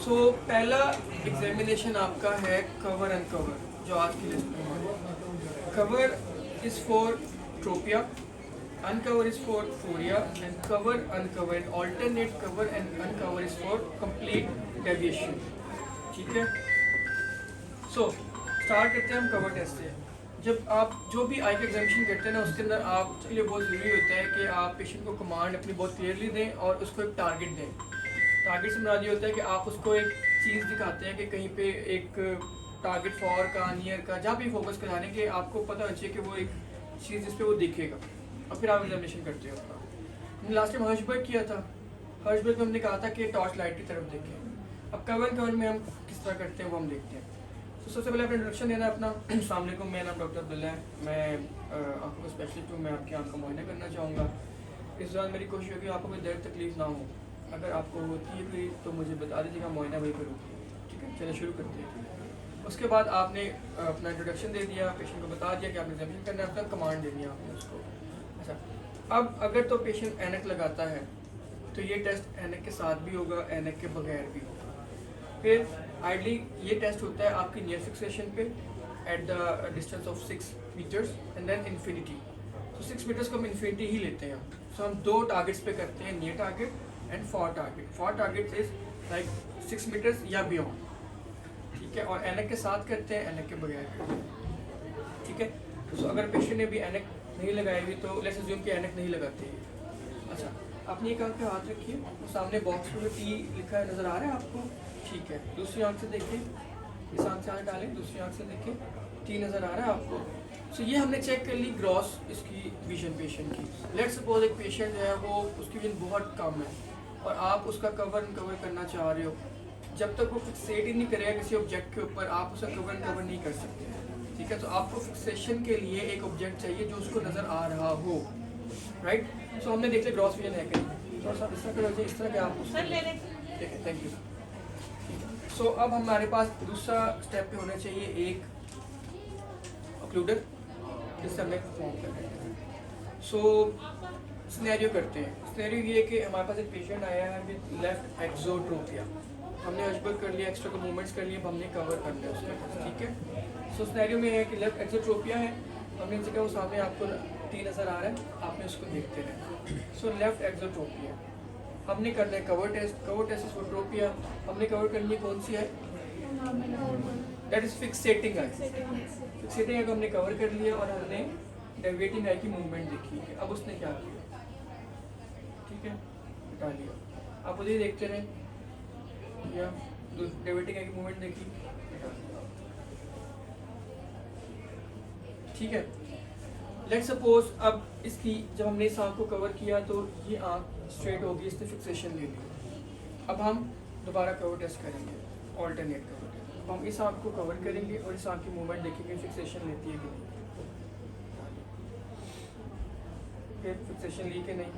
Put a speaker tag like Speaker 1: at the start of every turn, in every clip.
Speaker 1: पहला एग्जामिनेशन आपका है कवर अनकवर, जो आज की लिस्ट में है। Cover is for ट्रोपिया, uncover is for phoria, and cover uncover and alternate cover and uncover is for complete deviation. ठीक है, सो स्टार्ट करते हैं हम कवर टेस्ट से। जब आप जो भी आई का एग्जामिनेशन करते हैं ना, उसके अंदर आपके लिए बहुत ज़रूरी होता है कि आप पेशेंट को कमांड अपनी बहुत क्लियरली दें और उसको एक टारगेट दें। टारगेट से मुराद ये होता है कि आप उसको एक चीज़ दिखाते हैं कि कहीं पे एक टारगेट फॉर का, नियर का, जहाँ भी फोकस कराने के आपको पता होना चाहिए कि वो एक चीज़ जिस पे वो दिखेगा, और फिर आप एग्जामिनेशन करते हो अपना। हमने लास्ट टाइम हर्षबर्ग किया था। हर्षबर्ग में हमने कहा था कि टॉर्च लाइट की तरफ देखें। अब कवर में हम किस तरह करते हैं वो हम देखते हैं। तो सबसे पहले अपना इंट्रोडक्शन देना अपना। अस्सलाम वालेकुम, मेरा नाम डॉक्टर अब्दुल्ला है, मैं आंखों का स्पेशलिस्ट हूँ। मैं आपकी आंख का मुआयना करना चाहूँगा। इस दौरान मेरी कोशिश होगी आपको कोई दर्द तकलीफ ना हो। अगर आपको होती है कोई तो मुझे बता दीजिएगा, मुआयना वही करूँगी। ठीक है, चलिए शुरू करते हैं। उसके बाद आपने अपना इंट्रोडक्शन दे दिया, पेशेंट को बता दिया कि आपने एग्जामिनेशन करना है, आपका कमांड देनी है आपने उसको। अच्छा, अब अगर तो पेशेंट ऐनक लगाता है तो ये टेस्ट ऐनक के साथ भी होगा, ऐनक के बगैर भी होगा। फिर आइडली ये टेस्ट होता है आपकी नियर फिक्सेशन पे at the distance of 6 metres and then infinity. तो 6 मीटर्स को हम इन्फिनिटी ही लेते हैं। सो हम दो टारगेट्स पे करते हैं, near target and far target. Far target is like 6 metres या बियॉन्ड। ठीक है, और एनक के साथ करते हैं, एनक के बगैर करते हैं। ठीक है, तो अगर पेशेंट ने भी एनक नहीं लगाई हुई तो लेट्स अज्यूम कि एनक नहीं लगाते हैं। अच्छा, अपनी एक आंख पे हाथ रखिए, सामने बॉक्स में टी लिखा है, नज़र आ रहा है आपको? ठीक है, दूसरी आंख से देखिए, इस आंख से आंख डालें, दूसरी आंख से देखिए, टी नज़र आ रहा है आपको? सो ये हमने चेक कर ली ग्रॉस इसकी विजन पेशेंट की। लेट्स सपोज एक पेशेंट है, वो उसकी विजन बहुत कम है और आप उसका कवर करना चाह रहे हो। जब तक वो फिक्सेट ही नहीं करेगा किसी ऑब्जेक्ट के ऊपर, आप उसका कवर नहीं कर सकते। ठीक है, तो आपको फिक्सेशन के लिए एक ऑब्जेक्ट चाहिए जो उसको नज़र आ रहा हो, राइट? सो हमने देख लिया ग्रॉस विजन है कहीं, थोड़ा सा इस तरह करो, इस तरह के आप उसको ठीक है, थैंक यू। सो अब हमारे पास दूसरा स्टेप पे होना चाहिए एक ऑक्लूडर, जिससे हमने फॉर्म कर रहे हैं। सो सिनेरियो करते हैं। सिनेरियो ये है कि हमारे पास एक पेशेंट आया है विद लेफ्ट एक्सोट्रोपिया। हमने हर्षबर्ग कर लिया, एक्स्ट्रा को मूवमेंट्स कर लिए, अब हमने कवर कर लिया उसका। ठीक है, सो सिनेरियो में है कि लेफ्ट एक्सोट्रोपिया है, हमने जगह वो सामने आपको टी नज़र आ रहा है, आपने उसको देखते रहे। सो लेफ्ट एक्सोट्रोपिया हमने करना है cover test. Cover test is for tropia. हमने कवर करनी है कौन सी है? दैट इज फिक्सेटिंग आई। फिक्सेटिंग आई को हमने कवर कर लिया और हमने डेविएटिंग आई की मूवमेंट देखी है। अब उसने क्या किया? ठीक है, हटा लिया। आप उधर ही देखते रहे, या डेविएटिंग आई की मूवमेंट देखी। ठीक है, लेट्स सपोज अब इसकी जब हमने इस आँख को कवर किया तो ये आँख स्ट्रेट होगी, इसने फिक्सेशन ले ली। अब हम दोबारा कवर टेस्ट करेंगे, ऑल्टरनेट कवर टेस्ट। अब हम इस आँख को कवर करेंगे और इस आँख की मूवमेंट देखेंगे, फिक्सेशन लेती है कि नहीं, फिर फिक्सेशन ली कि नहीं।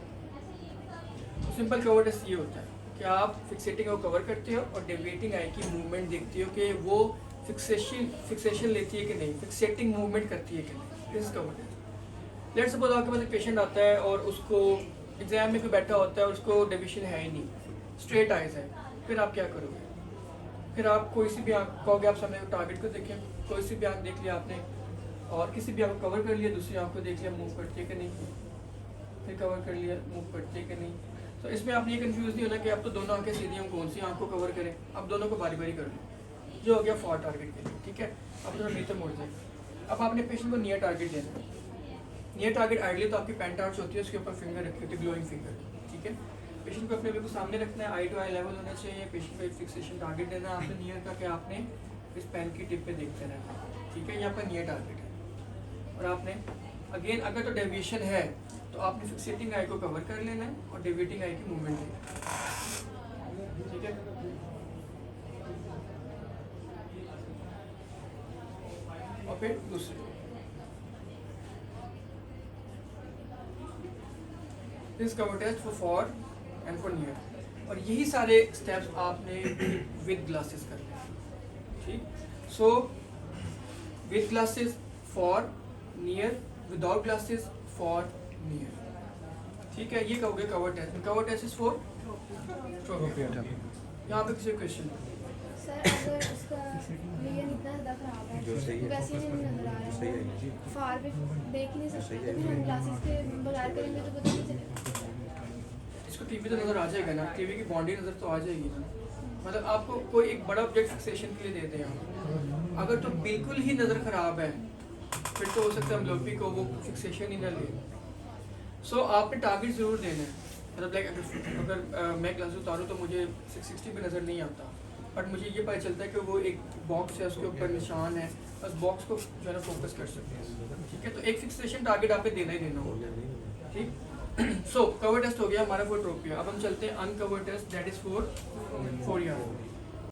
Speaker 1: तो सिंपल कवर टेस्ट ये होता है कि आप फिक्सेटिंग को कवर करते हो और डेविएटिंग आई की मूवमेंट देखते हो कि वो फिक्सेशन लेती है कि नहीं, फिक्सेटिंग मूवमेंट करती है कि नहीं। This is cover test. Let's suppose आपके पास एक पेशेंट आता है और उसको एग्जाम में कोई बैठा होता है और उसको डेविएशन है ही नहीं, स्ट्रेट आइज है, फिर आप क्या करोगे? फिर आप कोई सी भी आँख कहोगे, आप सामने टारगेट को देखें, कोई सी भी आँख देख लिया आपने और किसी भी आँख को कवर कर लिया, दूसरी आँख को देख लिया मूव करती है कि नहीं, फिर कवर कर लिया मूव करती है कि नहीं। तो इसमें आप ये कंफ्यूज नहीं होना कि अब तो दोनों आंखें सीधी, हम कौन सी आँख को कवर करें। अब दोनों को बारी बारी कर लो। ये हो गया फॉर टारगेट के लिए। ठीक है, अब थोड़ा नीचे मुड़ जाए। अब आपने पेशेंट को नियर टारगेट देना है। नियर टारगेट आइडली तो आपकी पेन टार्च होती है, उसके ऊपर फिंगर रखी होती है, ग्लोइंग फिंगर। ठीक है, पेशेंट को अपने बिल्कुल सामने रखना है, आई टू आई लेवल होना चाहिए। पेशेंट को एक फिक्सेशन टारगेट देना है आपने नियर का, कि आपने इस पेन की टिप पे देखते रहना। ठीक है, ये आपका नियर टारगेट है। और आपने अगेन अगर तो डेविएशन है तो आपने फिक्सेटिंग आई को कवर कर लेना है और डेविएटिंग आई की मूवमेंट लेना है। ठीक है, और फिर दूसरे this cover test far and for near. और यही सारे स्टेप्स आपने विद ग्लासेस करने हैं। ठीक, so with glasses for near, without glasses for near. ठीक है, ये कहोगे cover test. Cover test is for tropia. यहाँ पे किसी क्वेश्चन
Speaker 2: सर अगर इसका विजन इतना ज़्यादा खराब है
Speaker 3: जो सही है,
Speaker 2: वैसे ही नहीं नज़र आ रहा
Speaker 3: सही है
Speaker 2: है
Speaker 3: जी।
Speaker 2: फार भी देख ही नहीं सकते
Speaker 3: सही
Speaker 2: तो
Speaker 3: है।
Speaker 2: फिर हम ग्लासेस के बगैर करेंगे तो पता नहीं चलेगा।
Speaker 1: इसको टीवी तो नज़र आ जाएगा ना, टीवी की बाउंड्री नज़र तो आ जाएगी ना। मतलब आपको कोई एक बड़ा ऑब्जेक्ट फिक्सेशन के लिए देते हैं आप, अगर तो बिल्कुल ही नज़र ख़राब है फिर तो हो सकता है हम लोग भी को वो फिक्सेशन ही ना ले। सो आपने टारगेट ज़रूर देना है। मतलब लाइक अगर मैं ग्लास उतारूँ तो मुझे 660 पे नज़र नहीं आता, बट मुझे ये पता चलता है कि वो एक बॉक्स है, उसके ऊपर निशान है, बस बॉक्स को जो है ना फोकस कर सकते हैं। ठीक है, तो एक फिक्सेशन टारगेट आपने देना ही देना होगा। ठीक। सो कवर टेस्ट हो गया हमारा फॉर ट्रोपिया। अब हम चलते हैं uncover test, that is for phoria.